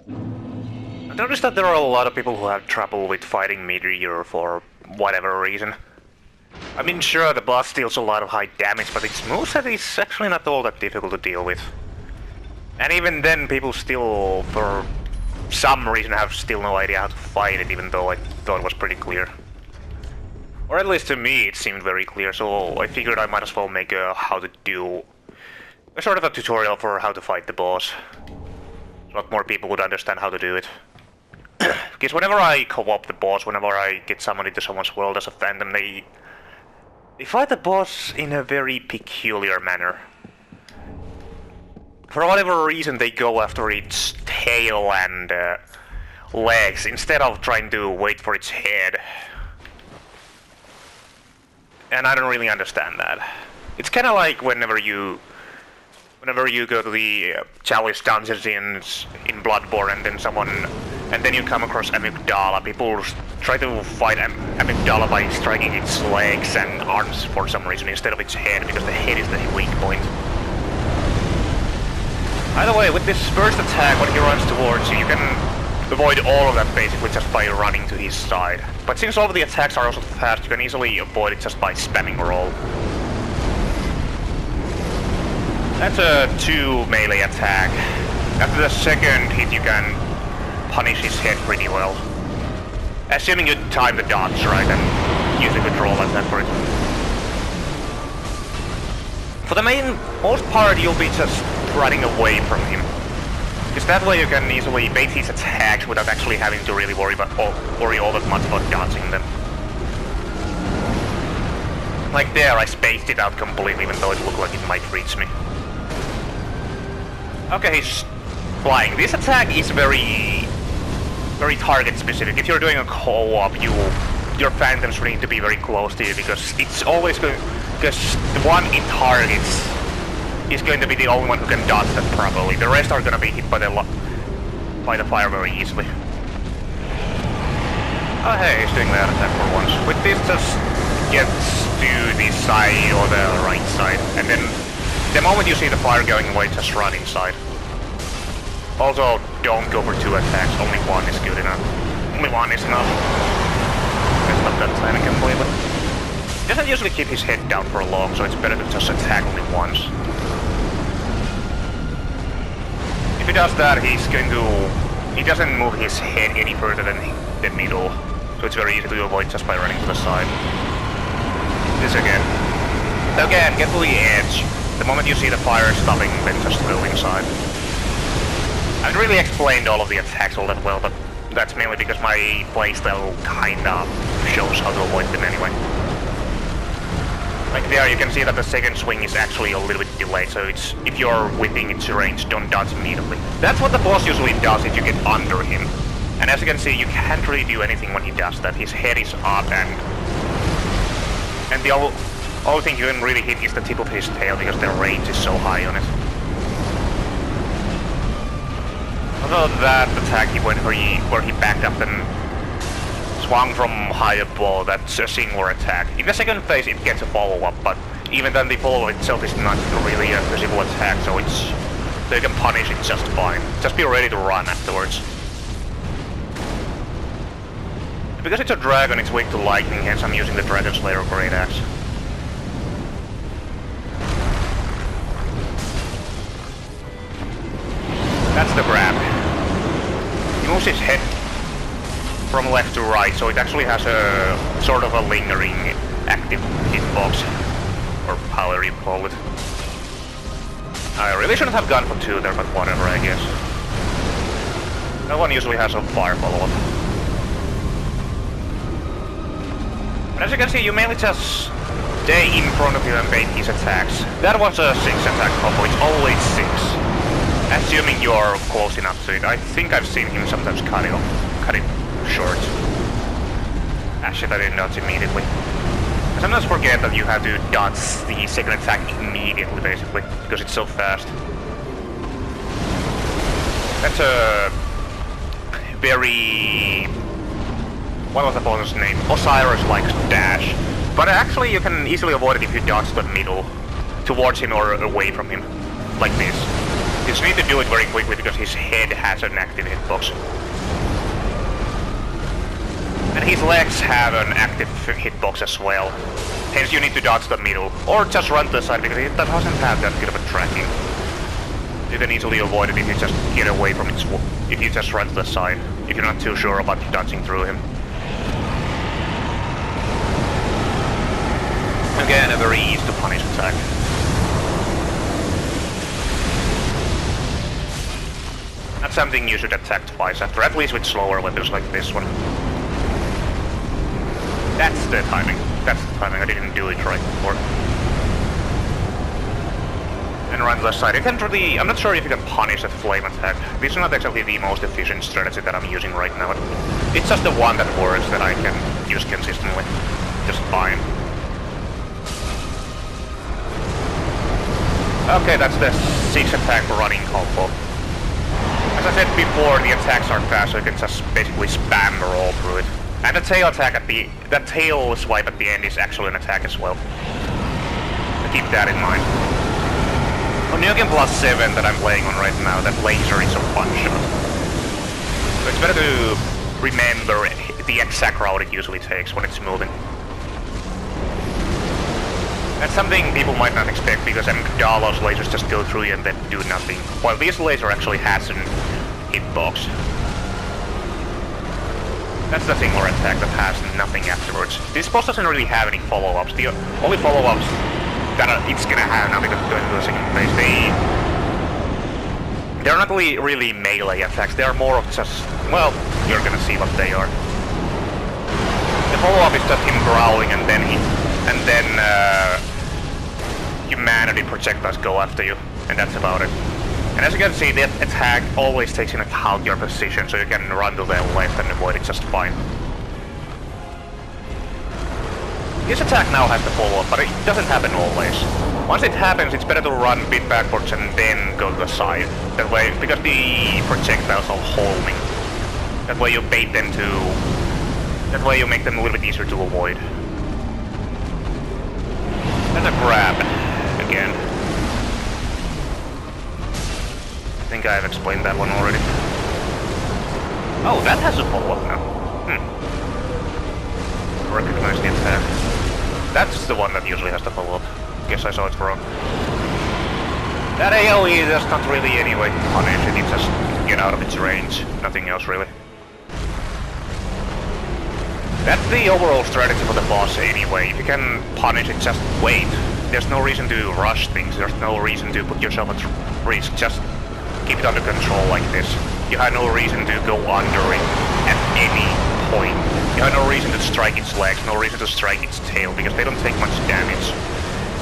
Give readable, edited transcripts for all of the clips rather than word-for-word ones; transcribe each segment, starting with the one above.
I noticed that there are a lot of people who have trouble with fighting Midir for whatever reason. I mean, sure, the boss deals a lot of high damage, but its moveset is actually not all that difficult to deal with. And even then, people still, for some reason, have still no idea how to fight it, even though I thought it was pretty clear. Or at least to me, it seemed very clear, so I figured I might as well make a how to do... a sort of a tutorial for how to fight the boss. So that more people would understand how to do it. Because whenever I co-op the boss, whenever I get summoned into someone's world as a phantom, they fight the boss in a very peculiar manner. For whatever reason, they go after its tail and legs, instead of trying to wait for its head. And I don't really understand that. It's kinda like whenever you go to the Chalice dungeons in Bloodborne and then you come across Amygdala, people try to fight Amygdala by striking its legs and arms for some reason instead of its head, because the head is the weak point. Either way, with this first attack, when he runs towards you, you can avoid all of that basically just by running to his side. But since all of the attacks are also fast, you can easily avoid it just by spamming roll. That's a 2 melee attack. After the second hit, you can punish his head pretty well. Assuming you time the dodge right and use a good roll attack for it. For the most part, you'll be just running away from him. Because that way you can easily bait his attacks without actually having to really worry all that much about dodging them. Like there, I spaced it out completely even though it looked like it might reach me. Okay, he's flying. This attack is very target specific. If you're doing a co-op, your phantoms need to be very close to you, because it's always going, because the one it targets is going to be the only one who can dodge that properly. The rest are going to be hit by the fire very easily. Oh hey, he's doing that attack for once. With this, just gets to the side or the right side, and then the moment you see the fire going away, just run inside. Also, don't go for 2 attacks, only 1 is good enough. Only 1 is enough. It's not that timing completely. He doesn't usually keep his head down for long, so it's better to just attack only once. If he does that, he doesn't move his head any further than the middle, so it's very easy to avoid just by running to the side. This again. Again, get to the edge. The moment you see the fire stopping, then just go inside. I haven't really explained all of the attacks all that well, but that's mainly because my playstyle kinda shows how to avoid them anyway. Like there, you can see that the second swing is actually a little bit delayed, so if you're within its range, don't dodge immediately. That's what the boss usually does if you get under him. And as you can see, you can't really do anything when he does that. His head is up, and the only thing you can really hit is the tip of his tail, because the range is so high on it. Although that attack where he backed up and swung from high above, that's a singular attack. In the second phase it gets a follow-up, but even then the follow-up itself is not really a visible attack, so you can punish it just fine. Just be ready to run afterwards. Because it's a dragon, it's weak to lightning, hence I'm using the Dragon Slayer Great Axe. That's the grab. He moves his head from left to right, so it actually has a sort of a lingering active hitbox, or however you call it. I really shouldn't have gone for 2 there, but whatever, I guess. That one usually has a fire follow-up. But as you can see, you mainly just stay in front of you and bait his attacks. That was a 6 attack combo, it's always 6. Assuming you're close enough to it. I think I've seen him sometimes cut it short. Ah shit, I didn't dodge immediately. I sometimes forget that you have to dodge the second attack immediately, basically, because it's so fast. That's a very... what was the opponent's name? Osiris-like dash. But actually you can easily avoid it if you dodge the middle, towards him or away from him, like this. This just need to do it very quickly because his head has an active hitbox. And his legs have an active hitbox as well. Hence you need to dodge the middle, or just run to the side because it doesn't have that good of a tracking. You can easily avoid it if you just get away from it, if you just run to the side, if you're not too sure about dodging through him. Again, a very easy to punish attack. That's something you should attack twice after, at least with slower weapons like this one. That's the timing. That's the timing. I didn't do it right before. And run to the side. You can't really... I'm not sure if you can punish a flame attack. This is not exactly the most efficient strategy that I'm using right now. It's just the one that works that I can use consistently. Just fine. Okay, that's the 6 attack running combo. As I said before, the attacks are fast, so you can just basically spam the roll through it. And the tail attack at the... that tail swipe at the end is actually an attack as well. So keep that in mind. On Nukem Plus 7 that I'm playing on right now, that laser is a one-shot. So it's better to remember the exact route it usually takes when it's moving. That's something people might not expect because Amygdala's lasers just go through you and then do nothing. While this laser actually has an hitbox. That's the singular attack that has nothing afterwards. This boss doesn't really have any follow-ups. The only follow-ups that it's gonna have now because it's going to the second phase, they're not really melee attacks. They are more of just, well, you're gonna see what they are. The follow-up is just him growling and then humanity projectiles go after you, and that's about it. And as you can see, that attack always takes into account your position, so you can run to the left and avoid it just fine. This attack now has the follow-up, but it doesn't happen always. Once it happens, it's better to run a bit backwards and then go to the side. That way, because the projectiles are homing. That way you bait them to... that way you make them a little bit easier to avoid. There's a grab, again. I think I've explained that one already. Oh, that has a follow-up now. Recognize the attack. That's the one that usually has the follow-up. Guess I saw it wrong. That AoE does not really anyway punish it, it just get out of its range. Nothing else really. That's the overall strategy for the boss anyway. If you can punish it, just wait. There's no reason to rush things, there's no reason to put yourself at risk, just keep it under control like this. You have no reason to go under it at any point. You have no reason to strike its legs, no reason to strike its tail, because they don't take much damage.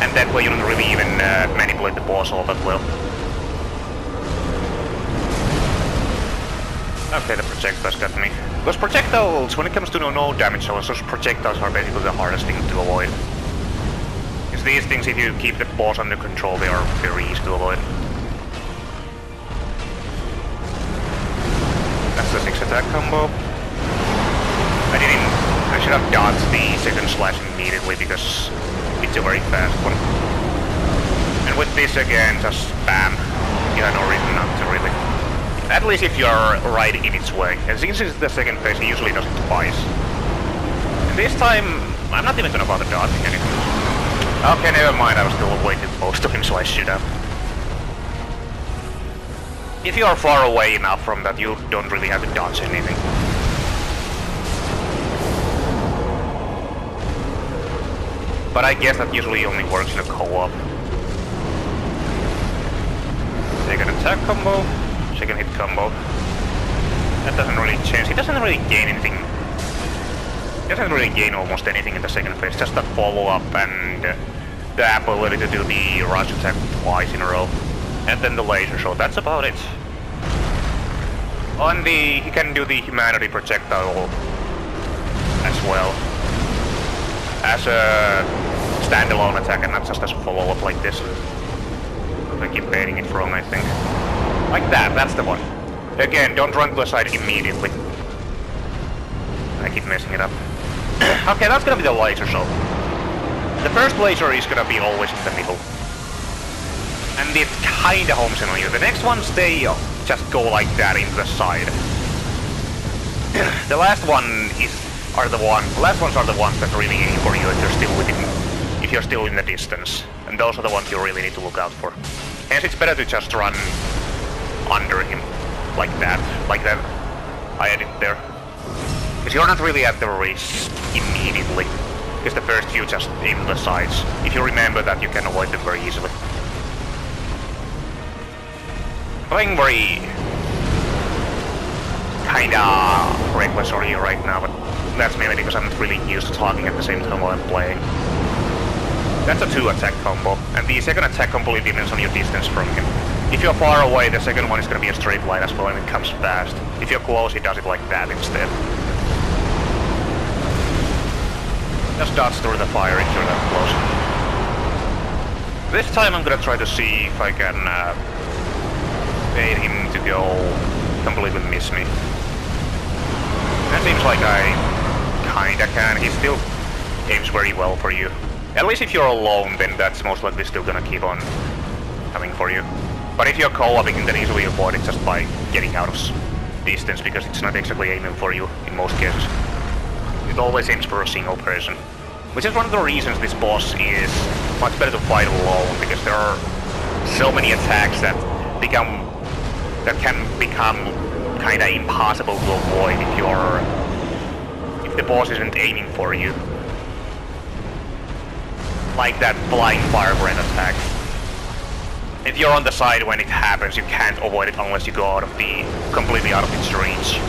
And that way you don't really even manipulate the boss all that well. Okay, the projectiles got me. Those projectiles, when it comes to no damage zones, those projectiles are basically the hardest thing to avoid. Because these things, if you keep the boss under control, they are very easy to avoid. That's the 6 attack combo. I should have dodged the second slash immediately because it's a very fast one. And with this again, just spam. You have no reason not to really. At least if you're right in its way. And since it's the second phase, he usually does it twice. And this time, I'm not even gonna bother dodging anything. Okay, never mind, I was still way too close to him, so I should have. If you are far away enough from that, you don't really have to dodge anything. But I guess that usually only works in a co-op. Second attack combo, second hit combo. That doesn't really change. He doesn't really gain anything. He doesn't really gain almost anything in the second phase. Just that follow-up and the ability to do the rush attack twice in a row. And then the laser, so that's about it. On the... he can do the humanity projectile as well. As a standalone attack and not just as a follow-up like this. I keep baiting it wrong, I think. Like that, that's the one. Again, don't run to the side immediately. I keep messing it up. Okay, that's gonna be the laser, so... the first laser is gonna be always in the middle. And it kinda homes in on you. The next ones, they just go like that into the side. The last ones are the ones that really aim for you if you're still in the distance. And those are the ones you really need to look out for. Hence it's better to just run under him. Like that I added there. Because you're not really at the risk immediately. Because the first few just aim to the sides. If you remember that, you can avoid them very easily. Playing very kinda reckless on you right now, but that's mainly because I'm not really used to talking at the same time while I'm playing. That's a 2 attack combo, and the second attack completely depends on your distance from him. If you're far away, the second one is gonna be a straight line as well, and it comes fast. If you're close, he does it like that instead. Just dodge through the fire if you're that close. This time I'm gonna try to see if I can bait him to go completely miss me. That seems like I kinda can. He still aims very well for you. At least if you're alone, then that's most likely still gonna keep on coming for you. But if you're co-oping, you can easily avoid it just by getting out of distance, because it's not exactly aiming for you in most cases. It always aims for a single person. Which is one of the reasons this boss is much better to fight alone, because there are so many attacks that can become kinda impossible to avoid if the boss isn't aiming for you. Like that flying firebrand attack. If you're on the side when it happens, you can't avoid it unless you go completely out of its reach.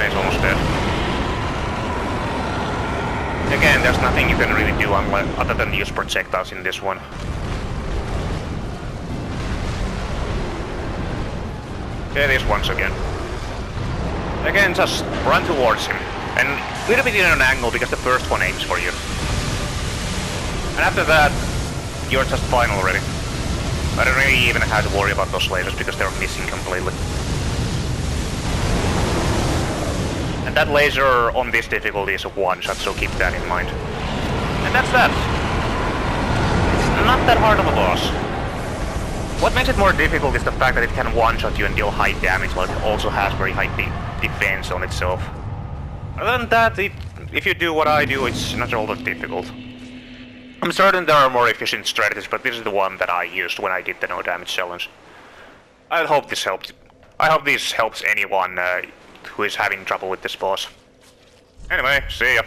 He's almost dead. Again, there's nothing you can really do other than use projectiles in this one. There it is once again. Again, just run towards him. And a little bit in an angle because the first one aims for you. And after that, you're just fine already. I don't really even have to worry about those lasers because they're missing completely. And that laser on this difficulty is a one-shot, so keep that in mind. And that's that. It's not that hard of a boss. What makes it more difficult is the fact that it can one-shot you and deal high damage, while it also has very high defense on itself. Other than that, if you do what I do, it's not all that difficult. I'm certain there are more efficient strategies, but this is the one that I used when I did the no damage challenge. I hope this helped. I hope this helps anyone who is having trouble with this boss. Anyway, see ya.